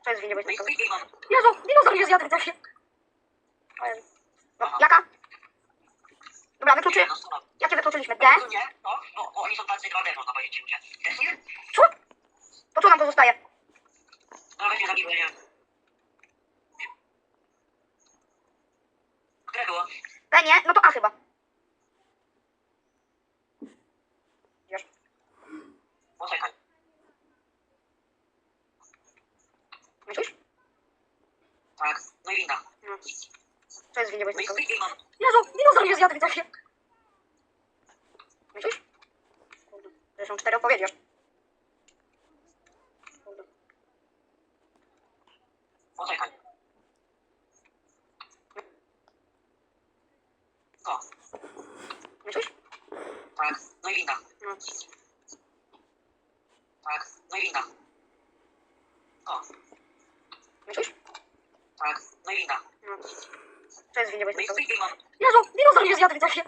To jest winie, bo jest Jezu, dinozaur jest, ja tak się. No, jaka? Dobra, wykluczy. Jakie wykluczyliśmy? D? Nie, no, oni są tacy 2D, można powiedzieć, ci ludzie. Też nie? Co? To co nam pozostaje? No, weź mnie zabiły, nie. Które było? B nie? No to A chyba. Wiesz. Poczekaj. Myślisz? Tak, no i winda. No. To jest winie, bo jest No i mam. Jezu, dinozaur jest, ja tak się. Myślisz? Kurde. To są 4 odpowiedzi już. Kurde. Poczekaj. O, Myślisz? tak, no i winda. No. Tak, no i winda. O, Myślisz? tak, no i winda. No. To jest winie, bo No jest i mam. Jezu, dinozaur jest, ja tak się.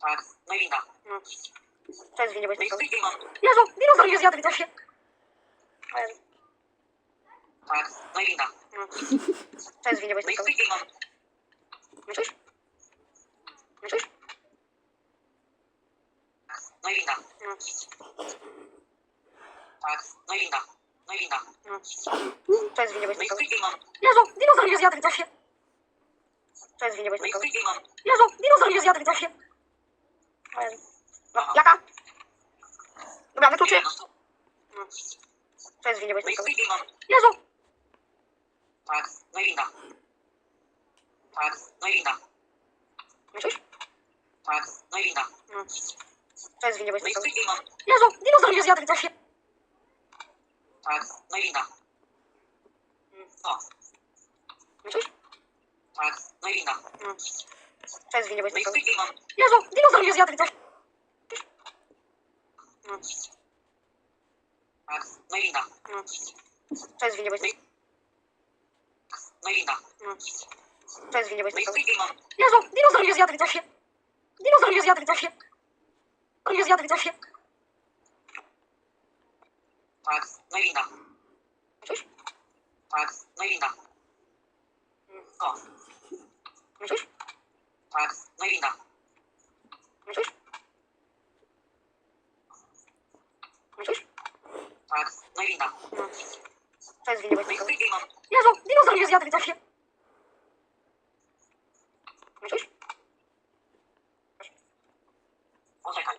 Tak, no i winda. No. To jest winie, bo No jest i mam. Jezu, dinozaur jest, ja tak się. Tak, no i winda. No. To jest winie, bo No jest i mam. Myślisz? Myślisz? No i winda. No. Tak, no i winda. No i winda. No. To jest winie, bo No jest i mam. Jezu, dinozaur jest, ja tak się. To jest winie, bo No jest i mam. Jezu, dinozaur jest, ja tak się. No, jaka? Dobra, wykluczy. No. To jest winie, bo No jest i mam. Jezu, Tak, no i winda. Tak, no i winda. myślisz? Tak, no i winda. No. To jest winie, bo No jest i mam. Jezu, dinozaur jest, ja tak się. Tak, no i winda. O, Myślisz? tak, no i winda. No. To jest winie, bo No jest i mam. Jezu, dinozaur jest, ja tak się. No. Tak, no i winda. No. To jest winie, bo jest No i winda. No. To jest winie, bo No jest i mam. Jezu, dinozaur jest, ja tak się. Dinozaur jest, ja tak się. On jest, ja tak się. Tak, no i winda. Myślisz? Tak, no i winda. O, Myślisz? tak, no i winda. Myślisz? Myślisz? Tak, no i winda. No. To jest winie, bo No jest i mam. Jezu, dinozaur jest, ja tak się. Myślisz? Poczekaj.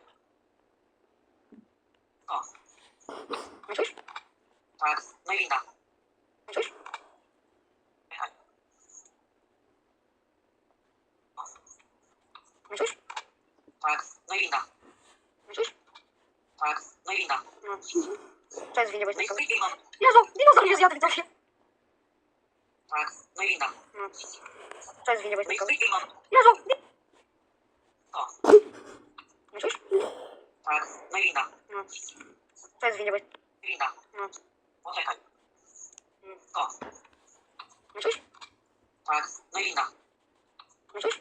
O, Myślisz? tak, no i winda. Myślisz? Czekaj. O, Myślisz? tak, no i winda. Myślisz? Tak, no i winda. No. To jest winie, bo No jest i mam. Jezu, dinozaur jest, ja tak się. Tak, no i winda. No. To jest winie, bo No jest i mam. Jezu, O, myślisz? tak, no i winda. No. To jest winie, bo jest Winda. No. Poczekaj. O, Myślisz? tak, no i winda. Myślisz?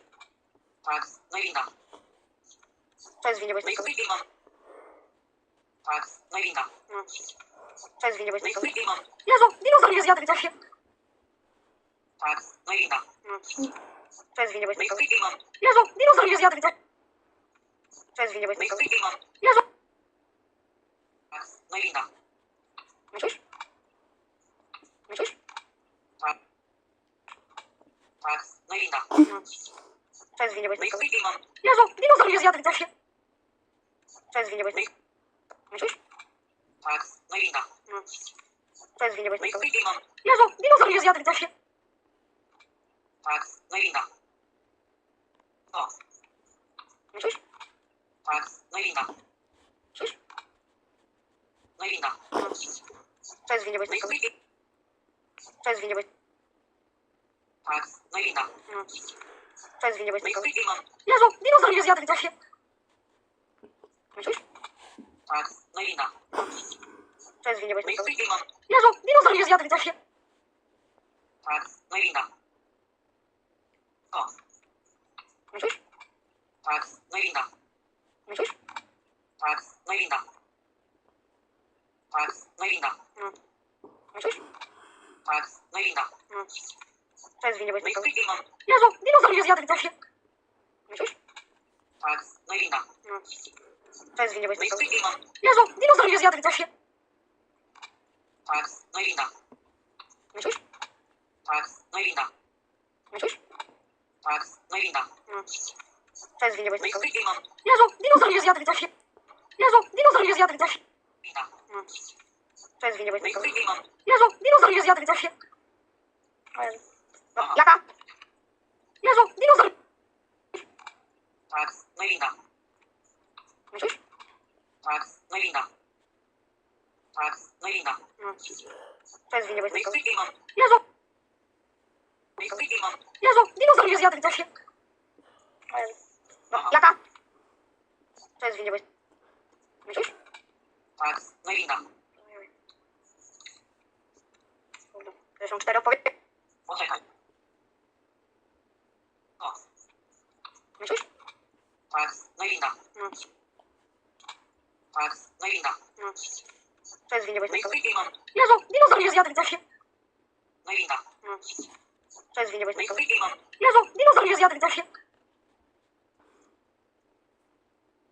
Tak, no i winda. To jest winie, bo No jest i mam. Tak, no i winda. No. To jest winie, bo No jest i mam. Jezu, dinozaur jest, ja tak się. Tak, no i winda. No. To jest winie, bo No jest i mam. Jezu, dinozaur jest, ja tak się. To jest winie, bo No jest i mam. Jezu, Tak, no i winda. myślisz? Myślisz? Tak. Tak, no i winda. No. To jest winie, bo No jest i mam. Jezu, dinozaur jest, ja tak się. To jest winie, bo jest Myślisz? Tak, no i winda. No. To jest winie, bo No jest i mam. Jezu, dinozaur jest, ja tak się. Tak, no i winda. O, Myślisz? tak, no i winda. Myślisz? No i winda. No. To jest winie, bo No jest i To jest winie, bo jest tak, no i winda. No. To jest winie, bo No jest i mam. Jezu, dinozaur jest, ja tak się. Myślisz? Tak, no i winda. To jest winie, bo No jest i mam. Jezu, dinozaur jest, ja tak się. Tak, no i winda. O, Myślisz? tak, no i winda. Myślisz? Tak, no i winda. Tak, no i inna. Myślisz? Tak, no i inna. To jest winien być No i gotowy. Demon. Jezu, dinozaur je zjadł w trasie. Myślisz? Tak, no i inna. To jest winien być No i gotowy. Demon. Jezu, dinozaur je zjadł w trasie. Tak, no i inna. Myślisz? Tak, no i inna. Myślisz? Tak, no i inna. To jest winien być No i gotowy. Demon. Jezu, dinozaur je zjadł w trasie. Jezu, dinozaur je zjadł w trasie. Inna. To jest winien być No i gotowy. Demon. Jezu, dinozaur je zjadł w trasie. No, jaka? Jezu, dinozaur. Tak, no i inna. Myślisz? Tak, no i inna. Tak, no i inna. To jest winien być No i gotowy. Demon. Jezu, No i Demon. Jezu, dinozaur je zjadł w trasie. No, jaka? To jest winien być. Myślisz? Tak, no i inna. To są 4 odpowiedzi. Poczekaj. O, Myślisz? tak, no i inna. Tak, no i inna. To jest winien być No i gotowy. Demon. Jezu, dinozaur je zjadł w trasie. No i inna. To jest winien być No i gotowy. Demon. Jezu, dinozaur je zjadł w trasie.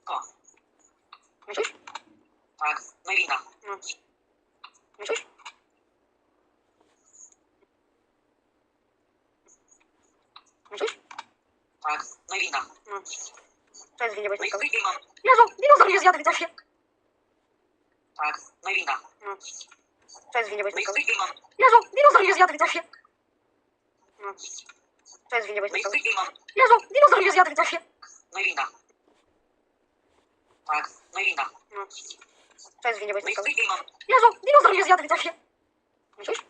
O, Myślisz? tak, no i inna. Myślisz? Myślisz? Tak, no i inna. To jest winien być No i gotowy. Demon. Jezu, dinozaur je zjadł w trasie. Tak, no i inna. To jest winien być No i gotowy. Demon. Jezu, dinozaur je zjadł w trasie. To jest winien być No i gotowy. Demon. Jezu, dinozaur je zjadł w trasie. No i inna. Tak, no i inna. To jest winien być No i gotowy. Demon. Jezu, dinozaur je zjadł w trasie. Myślisz?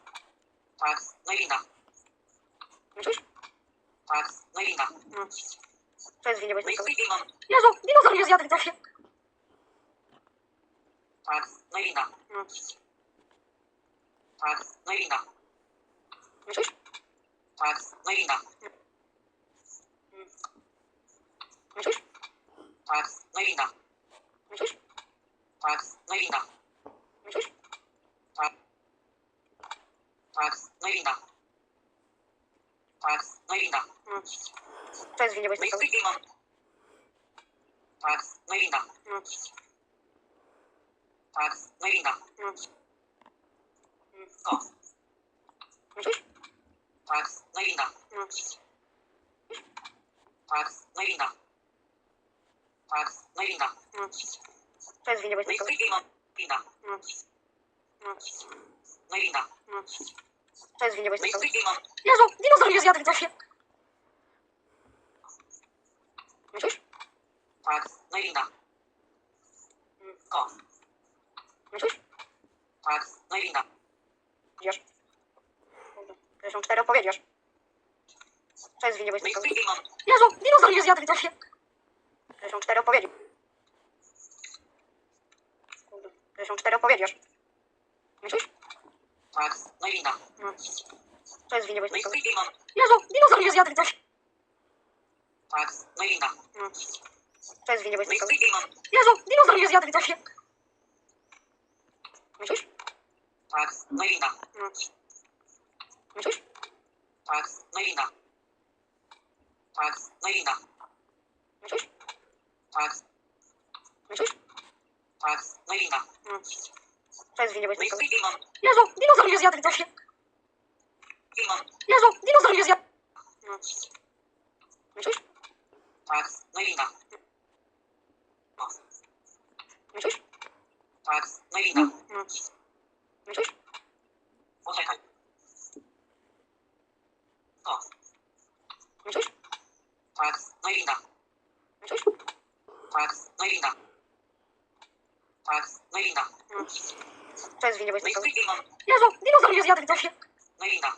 Tak, no i inna. Myślisz? Tak, no i inna. To jest winien być No i gotowy. Demon. Jezu, dinozaur je zjadł w trasie. Tak, no i inna. Tak, no i inna. Myślisz? Tak, no i inna. Myślisz? Tak, no i inna. Myślisz? Tak, no i inna. Myślisz? Tak. Tak, no i inna. Tak, no i inna. To jest winien być No i gotowy. Demon. Tak, no i inna. Tak, no i inna. O, Myślisz? tak, no i inna. Tak, no i inna. Tak, no i inna. To jest winien być No i gotowy. Demon. Inna. No i inna. To jest winien być No i gotowy. Demon. Jezu, dinozaur je zjadł w trasie. Myślisz? Tak, no i inna. O, Myślisz? tak, no i inna. Wiesz? To są 4 odpowiedzi. Wiesz? To jest winien być No i gotowy. Demon. Jezu, dinozaur je zjadł w trasie. To są 4 odpowiedzi. To są 4 odpowiedzi. Wiesz? Myślisz? Tak, no i inna. To jest winien być No i gotowy. Demon. Jezu, dinozaur je zjadł w trasie. Tak, no i inna. To jest winien być No i gotowy. Demon. Jezu, dinozaur je zjadł w trasie. Myślisz? Tak, no i inna. Myślisz? Tak, no i inna. Tak, no i inna. Myślisz? Tak, Myślisz? tak, no i inna. To jest winien No być i gotowy. Demon. Jezu, dinozaur je zjadł w trasie. Demon. Jezu, dinozaur je zjadł. Myślisz? Tak, no i inna. O, Myślisz? tak, no i inna. Myślisz? Poczekaj. O, Myślisz? tak, no i inna. Myślisz? Tak, no i inna. Tak, no i inna. To jest winien być No i gotowy. Demon. Jezu, dinozaur je zjadł w trasie. No i inna.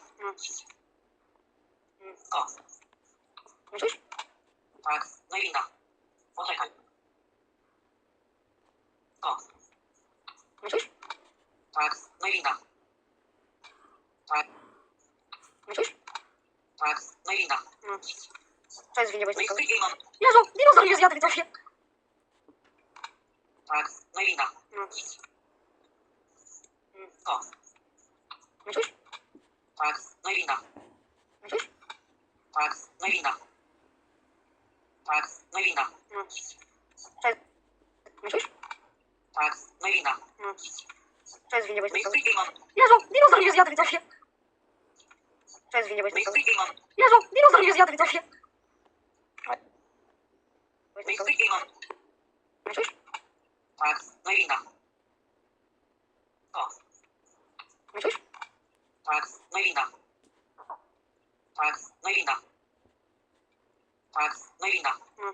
O, Myślisz? tak, no i inna. Poczekaj. O, Myślisz? tak, no i inna. Tak, Myślisz? tak, no i inna. To jest winien być No i gotowy. Demon. Jezu, dinozaur je zjadł w trasie. Tak, no i inna. O, Myślisz? tak, no i winda. Myślisz? Tak, no i winda. Tak, no i winda. No. Cześć. Myślisz? Tak, no i winda. No. Cześć, zwinie, bo No i jestem stój Gilman. Jezu, dinozaur mnie zjadł, widzowie. Cześć, zwinie, bo No i jestem stój Gilman. Jezu, dinozaur mnie zjadł, widzowie. No i stój Gilman. Myślisz? Tak, no i winda. O, Myślisz? tak, no i winda. Tak, no i winda. Tak, no i winda. No.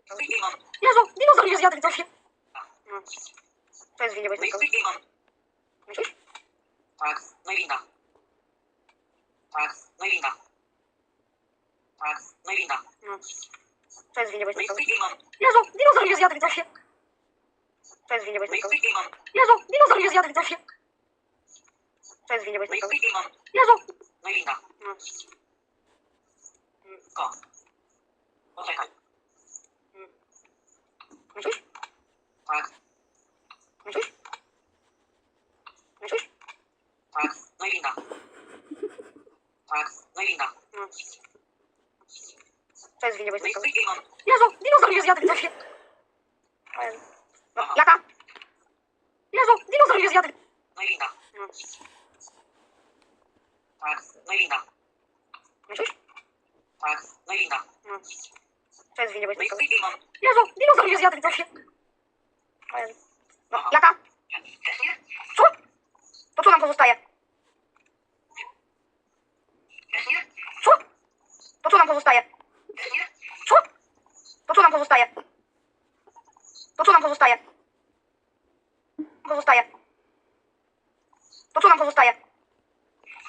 Stój Gilman. Jezu, dinozaur mnie zjadł, widzowie. No. Cześć, zwinie, bo No i jestem stój Gilman. Myślisz? Tak, no i winda. Tak, no i winda. Tak, no i winda. No. Cześć, zwinie, bo No i jestem stój Gilman. Jezu, dinozaur mnie zjadł, widzowie. Cześć, zwinie, bo No i jestem stój Gilman. Jezu, dinozaur mnie zjadł, widzowie. Cześć, zwinie, bo No i jestem stój Gilman. Jezu. No i winda. No. O, poczekaj. Myślisz? Tak, Myślisz? Myślisz? tak, no i winda. Tak, no i winda. No. Cześć, zwinie, bo No i jestem stój Gilman. Jezu, dinozaur mnie zjadł, widzowie. No, jaka? Jezu, dinozaur mnie zjadł. No i winda. No. Tak, no i winda. Myślisz? Tak, no i winda. No. Cześć, zwinie, bo No i jestem stój Gilman. Jezu, dinozaur mnie zjadł, widzowie. No, jaka? Co? To co nam pozostaje? Co? To co nam pozostaje? Co? To co nam pozostaje? To co nam pozostaje? Pozostaje. To co nam pozostaje?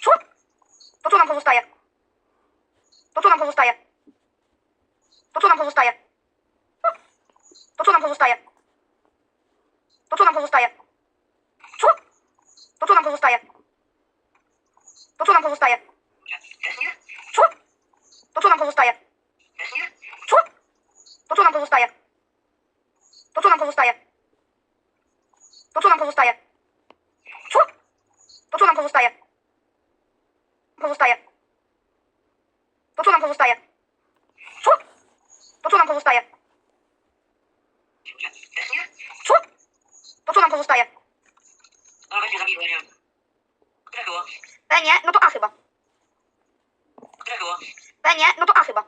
Co? To co nam pozostaje? To co nam pozostaje? To co nam pozostaje? To co nam pozostaje? To co nam pozostaje? Co? To co nam pozostaje? To co nam pozostaje? Co? To co nam pozostaje? Co? To co nam pozostaje? To co nam pozostaje? To co nam pozostaje? Co? To co nam pozostaje? Pozostaje. To co nam pozostaje? Co? To co nam pozostaje? Co? To co nam pozostaje? Nawet nie zabiłem, nie wiem. Które było? Nie, no to A chyba. Które było? Nie, no to A chyba.